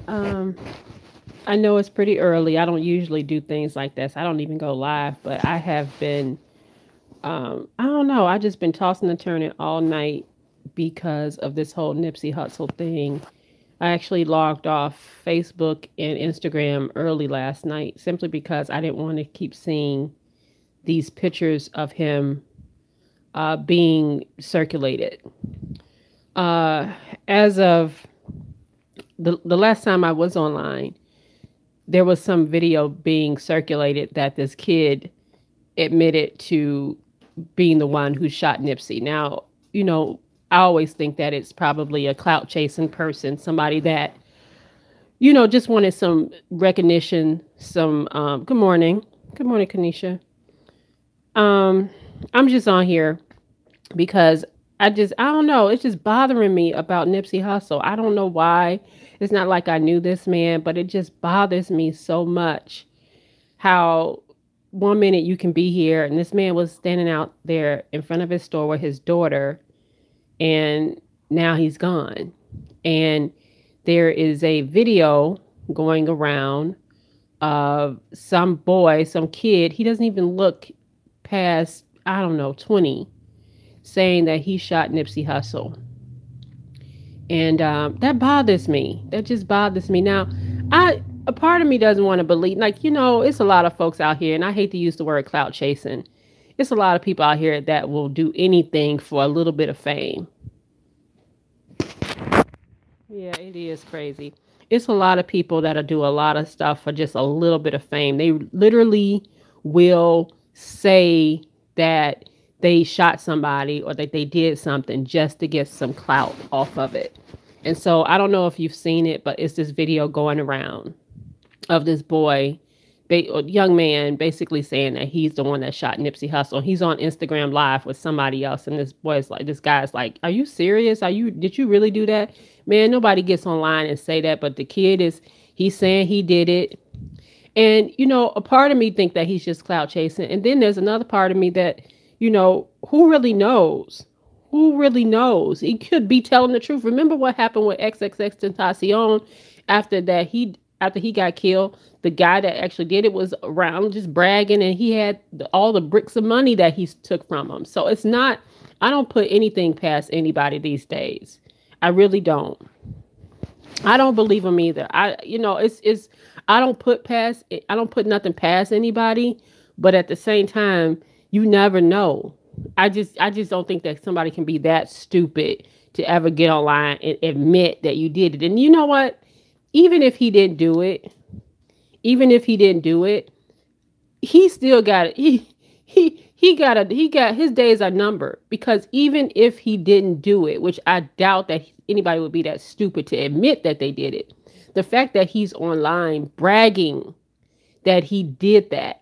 Um, I know it's pretty early. I don't usually do things like this. I don't even go live, but I have been, I don't know. I just been tossing and turning all night because of this whole Nipsey Hussle thing. I actually logged off Facebook and Instagram early last night simply because I didn't want to keep seeing these pictures of him being circulated. Uh, as of the last time I was online, there was some video being circulated that this kid admitted to being the one who shot Nipsey. Now, I always think that it's probably a clout chasing person, somebody that, just wanted some recognition, some, good morning. Good morning, Kanisha. Um, I'm just on here because I don't know, it's just bothering me about Nipsey Hussle. I don't know why. It's not like I knew this man, but it just bothers me so much how one minute you can be here and this man was standing out there in front of his store with his daughter and now he's gone. And there is a video going around of some boy, some kid, he doesn't even look past, I don't know, 20, saying that he shot Nipsey Hussle. And that bothers me. That just bothers me. Now, a part of me doesn't want to believe, like, it's a lot of folks out here, and I hate to use the word clout chasing. It's a lot of people out here that will do anything for a little bit of fame. Yeah, it is crazy. It's a lot of people that'll do a lot of stuff for just a little bit of fame. They literally will say that they shot somebody or that they did something just to get some clout off of it. And so I don't know if you've seen it, but it's this video going around of this boy, young man, basically saying that he's the one that shot Nipsey Hussle. He's on Instagram Live with somebody else, and this guy's like, "Are you serious? Did you really do that?" Man, nobody gets online and say that, but the kid he's saying he did it. And a part of me think that he's just clout chasing, and then there's another part of me that, who really knows? Who really knows? He could be telling the truth. Remember what happened with XXX after that after he got killed? The guy that actually did it was around just bragging, and he had all the bricks of money that he took from him. So it's not, I don't put anything past anybody these days. I really don't. I don't believe him either. I don't put nothing past anybody, but at the same time, you never know. I just don't think that somebody can be that stupid to ever get online and admit that you did it. And you know what? Even if he didn't do it, even if he didn't do it, he still got it. He got his days are numbered, because even if he didn't do it, which I doubt that anybody would be that stupid to admit that they did it, the fact that he's online bragging that he did that,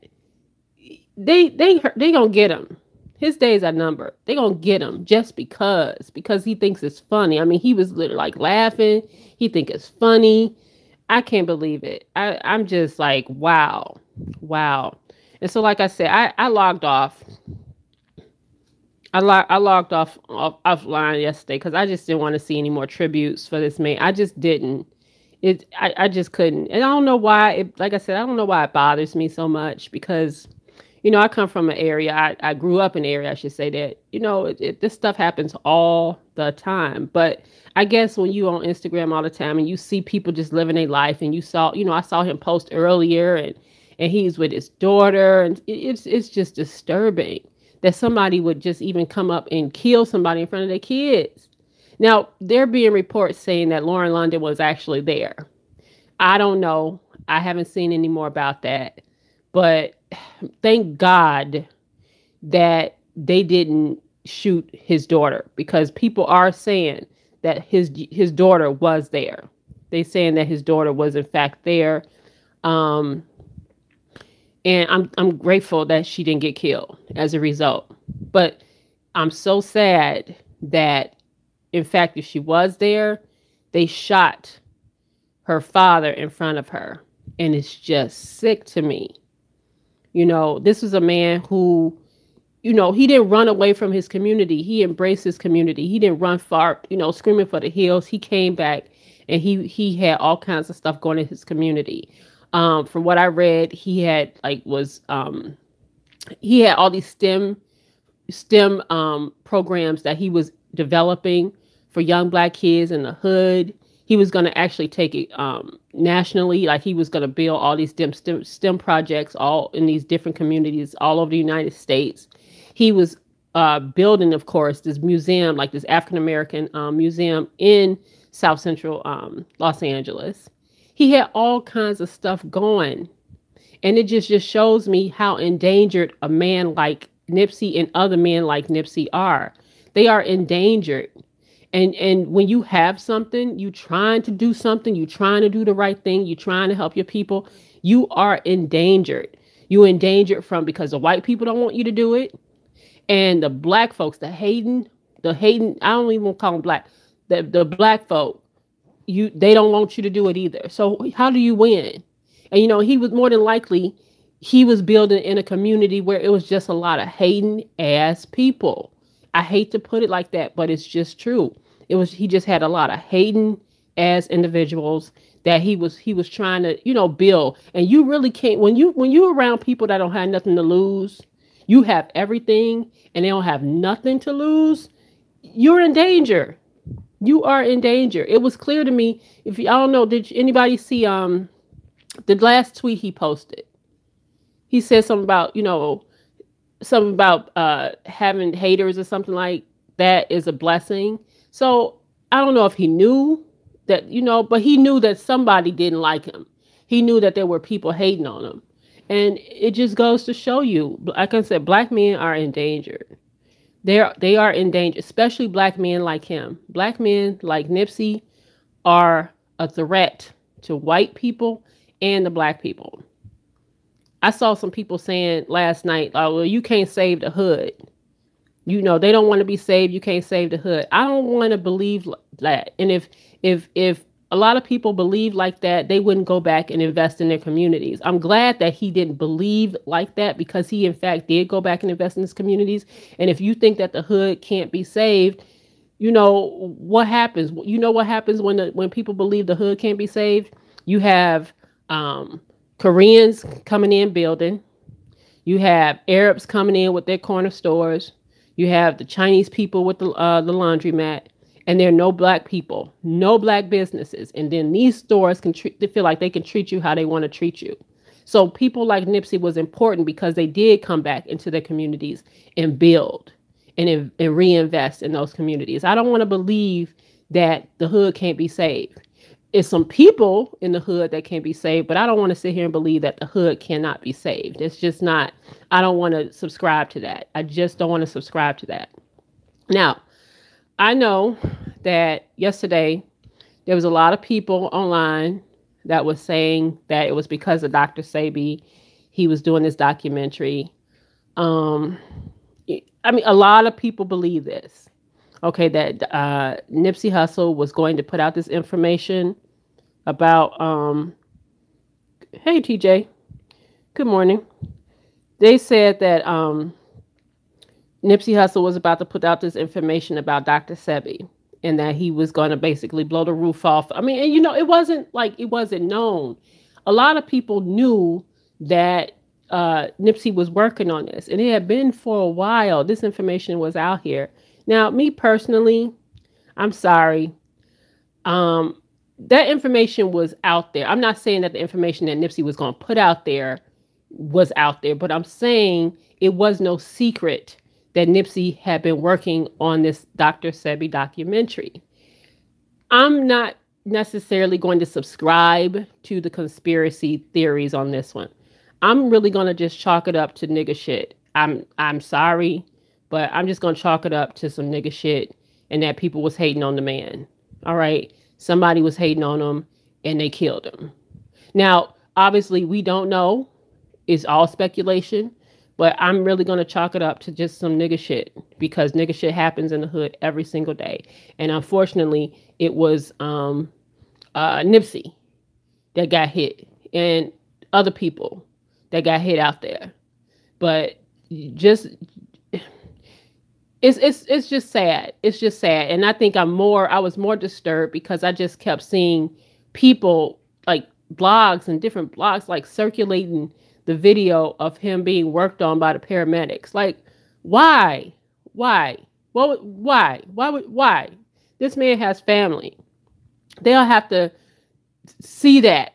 they gonna get him. His days are numbered. They gonna get him just because he thinks it's funny. I mean, he was literally like laughing. He think it's funny. I can't believe it. I'm just like, wow, wow. And so, like I said, I logged off. I logged offline yesterday because I just didn't want to see any more tributes for this man. I just didn't. I just couldn't. And I don't know why. Like I said, I don't know why it bothers me so much, because I come from an area. I grew up in an area, I should say, that this stuff happens all the time. But I guess when you on Instagram all the time and you see people just living their life, and you saw, I saw him post earlier, and he's with his daughter, and it's just disturbing that somebody would just even come up and kill somebody in front of their kids. Now, there being reports saying that Lauren London was actually there. I don't know. I haven't seen any more about that. But thank God that they didn't shoot his daughter, because people are saying that his daughter was there. They saying that his daughter was in fact there. And I'm grateful that she didn't get killed as a result. But I'm so sad that, in fact, if she was there, they shot her father in front of her. And it's just sick to me. This was a man who, he didn't run away from his community. He embraced his community. He didn't run far, screaming for the hills. He came back and he had all kinds of stuff going in his community. From what I read, he had all these STEM programs that he was developing for young black kids in the hood. He was going to actually take it nationally. Like he was going to build all these STEM projects all in these different communities all over the United States. He was building, of course, this museum, like this African American museum in South Central Los Angeles. He had all kinds of stuff going. And it just shows me how endangered a man like Nipsey and other men like Nipsey are. They are endangered. And when you have something, you trying to do something, you trying to do the right thing, you trying to help your people, you are endangered. You endangered from because the white people don't want you to do it. And the black folks, the hating, I don't even call them black. The black folk, they don't want you to do it either. So how do you win? And he was more than likely he was building in a community where it was just a lot of hating ass people. I hate to put it like that, but it's just true. He just had a lot of hating ass individuals that he was trying to, build. And you really can't when you're around people that don't have nothing to lose, you have everything and they don't have nothing to lose, you're in danger. You are in danger. It was clear to me. If I don't know, did anybody see the last tweet he posted? He said something about having haters or something like that is a blessing. So I don't know if he knew that, but he knew that somebody didn't like him. He knew that there were people hating on him. And it just goes to show you, like I said, black men are endangered. They are endangered, especially black men like him. Black men like Nipsey are a threat to white people and the black people. I saw some people saying last night, oh, well, you can't save the hood. They don't want to be saved. You can't save the hood. I don't want to believe that. And if a lot of people believe like that, they wouldn't go back and invest in their communities. I'm glad that he didn't believe like that, because he, in fact, did go back and invest in his communities. And if you think that the hood can't be saved, what happens? What happens when people believe the hood can't be saved? You have Koreans coming in building. You have Arabs coming in with their corner stores. You have the Chinese people with the laundromat. And there are no black people, no black businesses. And then these stores they feel like they can treat you how they want to treat you. So people like Nipsey was important because they did come back into their communities and build and reinvest in those communities. I don't want to believe that the hood can't be saved. It's some people in the hood that can't be saved, but I don't want to sit here and believe that the hood cannot be saved. It's just not, I don't want to subscribe to that. I just don't want to subscribe to that. Now, I know that yesterday there was a lot of people online that was saying that it was because of Dr. Sebi. He was doing this documentary. A lot of people believe this. Okay, that Nipsey Hussle was going to put out this information about, hey, TJ, good morning. They said that Nipsey Hussle was about to put out this information about Dr. Sebi and that he was going to basically blow the roof off. It wasn't known. A lot of people knew that Nipsey was working on this, and it had been for a while. This information was out here. Now, me personally, I'm sorry. That information was out there. I'm not saying that the information that Nipsey was going to put out there was out there, but I'm saying it was no secret that Nipsey had been working on this Dr. Sebi documentary. I'm not necessarily going to subscribe to the conspiracy theories on this one. I'm really going to just chalk it up to nigga shit. I'm sorry, but I'm just going to chalk it up to some nigga shit and that people was hating on the man. All right. Somebody was hating on him and they killed him. Now, obviously, we don't know. It's all speculation. But I'm really going to chalk it up to just some nigga shit, because nigga shit happens in the hood every single day. And unfortunately, it was Nipsey that got hit and other people that got hit out there. But just It's just sad. It's just sad. And I think I was more disturbed because I just kept seeing people like blogs and different blogs like circulating the video of him being worked on by the paramedics. Like, why? Why? Why? This man has family. They'll have to see that.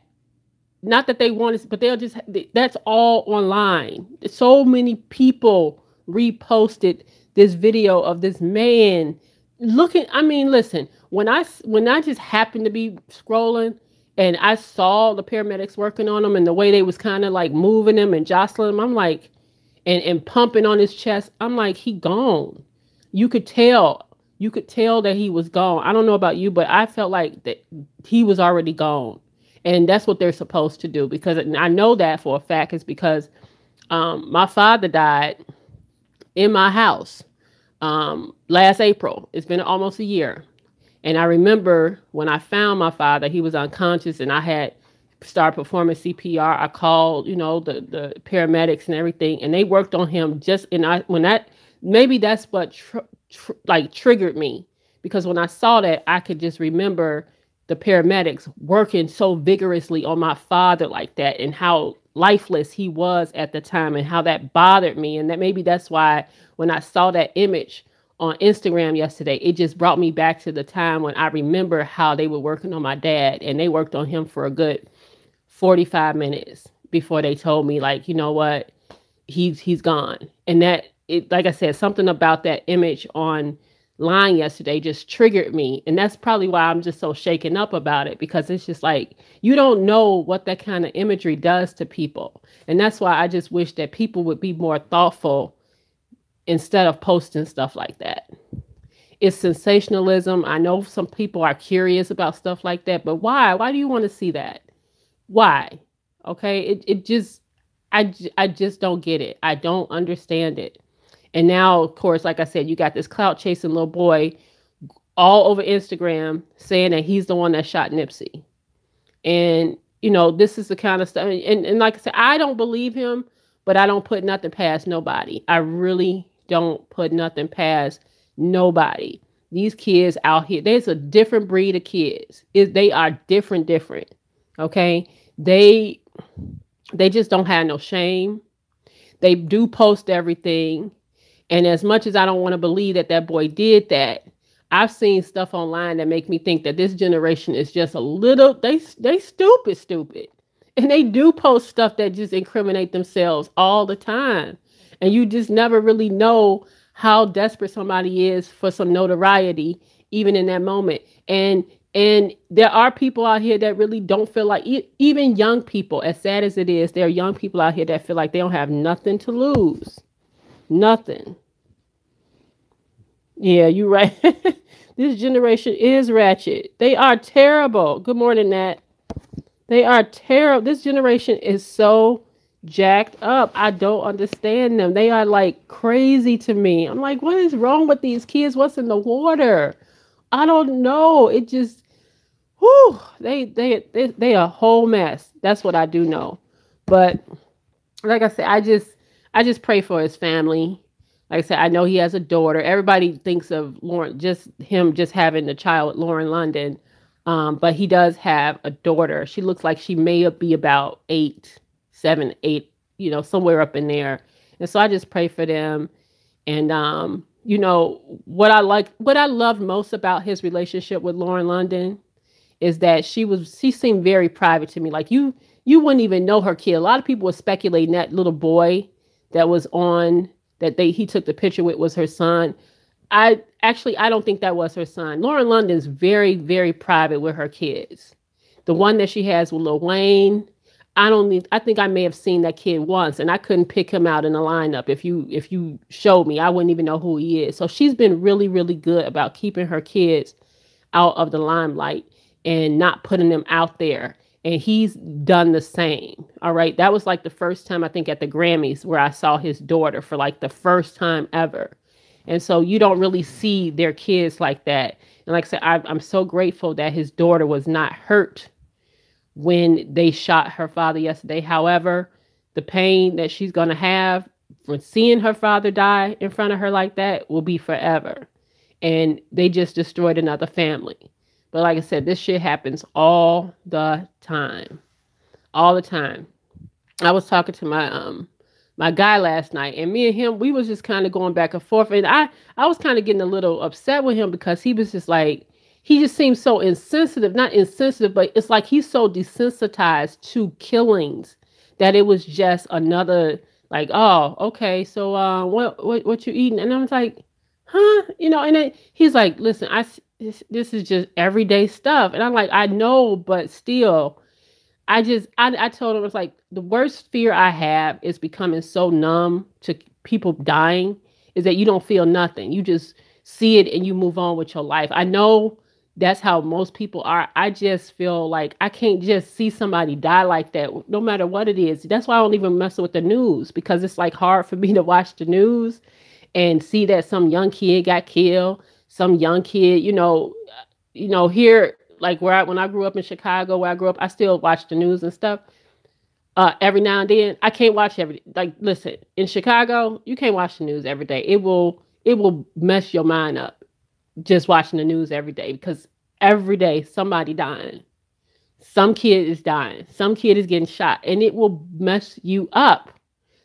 Not that they want it, but they'll just, that's all online. So many people reposted this video of this man looking. I mean, listen, when I just happened to be scrolling and I saw the paramedics working on him and the way they was kind of like moving him and jostling him, I'm like, and pumping on his chest, I'm like, he gone. You could tell. You could tell that he was gone. I don't know about you, but I felt like that he was already gone. And that's what they're supposed to do, because I know that for a fact is because my father died in my house last April. It's been almost a year. And I remember when I found my father, he was unconscious and I had started performing CPR. I called, the paramedics and everything, and they worked on him maybe that's what triggered me, because when I saw that, I could just remember the paramedics working so vigorously on my father like that and how lifeless he was at the time and how that bothered me. And that maybe that's why when I saw that image on Instagram yesterday, it just brought me back to the time when I remember how they were working on my dad, and they worked on him for a good 45 minutes before they told me, like, you know what, he's gone. And that, like I said, something about that image online yesterday just triggered me. And that's probably why I'm just so shaken up about it, because it's just like, you don't know what that kind of imagery does to people. And that's why I just wish that people would be more thoughtful instead of posting stuff like that. It's sensationalism. I know some people are curious about stuff like that, but why? Why do you want to see that? Why? Okay. I just don't get it. I don't understand it. And now, of course, like I said, you got this clout chasing little boy all over Instagram saying that he's the one that shot Nipsey. And, this is the kind of stuff. And like I said, I don't believe him, but I don't put nothing past nobody. I really don't put nothing past nobody. These kids out here, there's a different breed of kids. They are different. Okay. They just don't have no shame. They do post everything. And as much as I don't want to believe that boy did that, I've seen stuff online that make me think that this generation is just a little, they stupid. And they do post stuff that just incriminate themselves all the time. And you just never really know how desperate somebody is for some notoriety, even in that moment. And there are people out here that really don't feel like, even young people, as sad as it is, there are young people out here that feel like they don't have nothing to lose. Nothing. Yeah, you're right. This generation is ratchet. They are terrible. Good morning, Nat. They are terrible. This generation is so jacked up. I don't understand them. They are like crazy to me. I'm like, what is wrong with these kids? What's in the water? I don't know. It just, they a whole mess. That's what I do know. But like I said, I just pray for his family. Like I said, I know he has a daughter. Everybody thinks of Lauren, just having a child with Lauren London. But he does have a daughter. She looks like she may be about 7, 8, somewhere up in there. And so I just pray for them. And, what I loved most about his relationship with Lauren London is that she seemed very private to me. Like you wouldn't even know her kid. A lot of people were speculating that little boy that was on that he took the picture with was her son. I don't think that was her son. Lauren London's very, very private with her kids. The one that she has with Lil Wayne, I think I may have seen that kid once, and I couldn't pick him out in the lineup. If you showed me, I wouldn't even know who he is. So she's been really, really good about keeping her kids out of the limelight and not putting them out there. And he's done the same. All right. That was like the first time, I think, at the Grammys where I saw his daughter for like the first time ever. And so you don't really see their kids like that. And like I said, I'm so grateful that his daughter was not hurt when they shot her father yesterday. However, the pain that she's going to have from seeing her father die in front of her like that will be forever. And they just destroyed another family. But like I said, this shit happens all the time. All the time. I was talking to my guy last night, and me and him, we was just kind of going back and forth, and I was kind of getting a little upset with him because he was just like, he just seems so insensitive, not insensitive, but it's like he's so desensitized to killings that it was just another, like, oh, okay, so what you eating? And I was like, huh, and then he's like, listen, this is just everyday stuff, and I'm like, I know, but still. I told him, it's like the worst fear I have is becoming so numb to people dying is that you don't feel nothing. You just see it and you move on with your life. I know that's how most people are. I just feel like I can't just see somebody die like that, no matter what it is. That's why I don't even mess with the news, because it's like hard for me to watch the news and see that some young kid got killed, some young kid, here, like when I grew up in Chicago, where I grew up, I still watch the news and stuff. Every now and then, I can't watch listen, in Chicago, you can't watch the news every day. It will mess your mind up just watching the news every day, because every day somebody dying. Some kid is dying. Some kid is getting shot, and it will mess you up.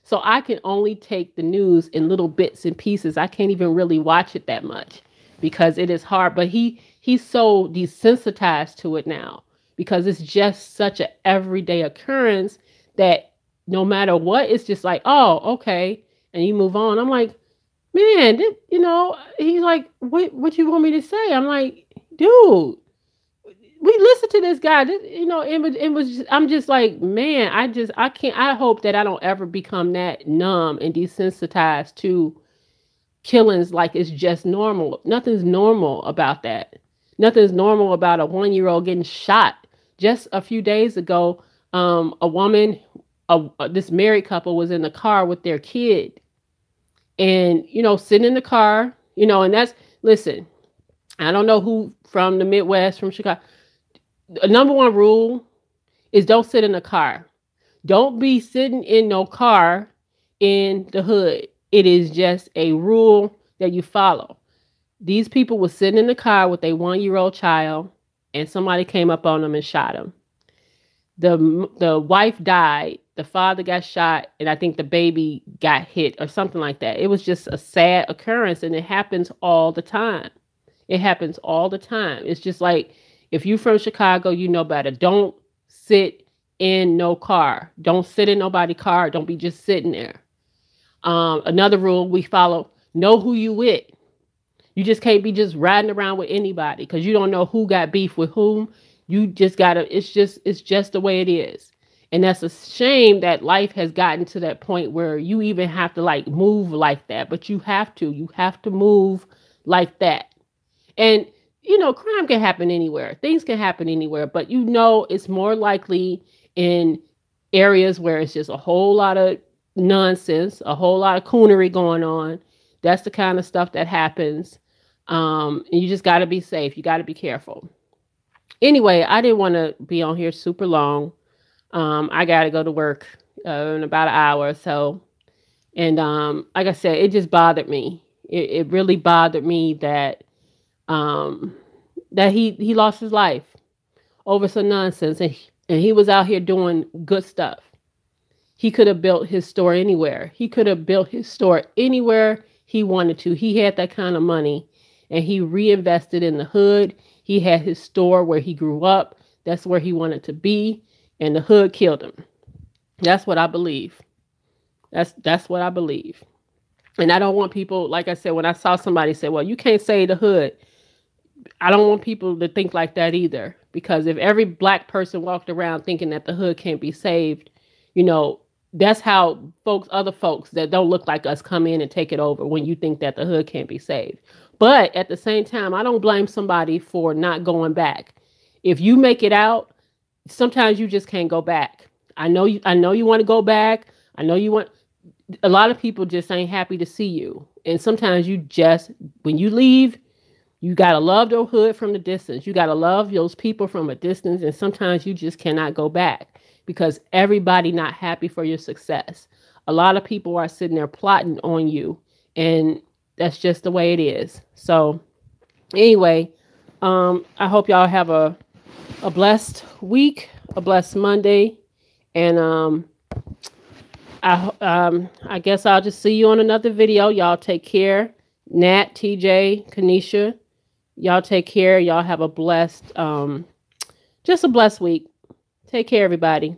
So I can only take the news in little bits and pieces. I can't even really watch it that much because it is hard. But he's so desensitized to it now because it's just such an everyday occurrence that no matter what, it's just like, oh, okay. And you move on. I'm like, man, he's like, what you want me to say? I'm like, dude, we listened to this guy, I'm just like, man, I can't, I hope that I don't ever become that numb and desensitized to killings like it's just normal. Nothing's normal about that. Nothing's normal about a 1-year-old getting shot. Just a few days ago, a woman, this married couple was in the car with their kid and, sitting in the car, and listen, I don't know who from the Midwest, from Chicago. The number one rule is don't sit in a car. Don't be sitting in no car in the hood. It is just a rule that you follow. These people were sitting in the car with a 1-year-old child, and somebody came up on them and shot him. The wife died. The father got shot, and I think the baby got hit or something like that. It was just a sad occurrence, and it happens all the time. It happens all the time. It's just like, if you're from Chicago, you know better. Don't sit in no car. Don't sit in nobody's car. Don't be just sitting there. Another rule we follow, know who you with. You just can't be just riding around with anybody because you don't know who got beef with whom. You just gotta, it's just the way it is. And that's a shame that life has gotten to that point where you even have to like move like that, but you have to move like that. And crime can happen anywhere. Things can happen anywhere, but it's more likely in areas where it's just a whole lot of nonsense, a whole lot of coonery going on. That's the kind of stuff that happens. And you just got to be safe. You got to be careful. Anyway, I didn't want to be on here super long. I got to go to work in about an hour or so. And like I said, it just bothered me. It really bothered me that he lost his life over some nonsense, and he was out here doing good stuff. He could have built his store anywhere. He could have built his store anywhere he wanted to. He had that kind of money, and he reinvested in the hood. He had his store where he grew up. That's where he wanted to be, and the hood killed him. That's what I believe. That's what I believe. And I don't want people, like I said, when I saw somebody say, well, you can't say the hood, I don't want people to think like that either. Because if every black person walked around thinking that the hood can't be saved, that's how other folks that don't look like us come in and take it over when you think that the hood can't be saved. But at the same time, I don't blame somebody for not going back. If you make it out, sometimes you just can't go back. I know you want to go back. I know you want. A lot of people just ain't happy to see you. And sometimes when you leave, you got to love the hood from the distance. You got to love those people from a distance. And sometimes you just cannot go back because everybody not happy for your success. A lot of people are sitting there plotting on you, and that's just the way it is. So anyway, I hope y'all have a blessed week, a blessed Monday, and I guess I'll just see you on another video. Y'all take care. Nat, TJ, Kanisha, y'all take care. Y'all have a blessed, just a blessed week. Take care, everybody.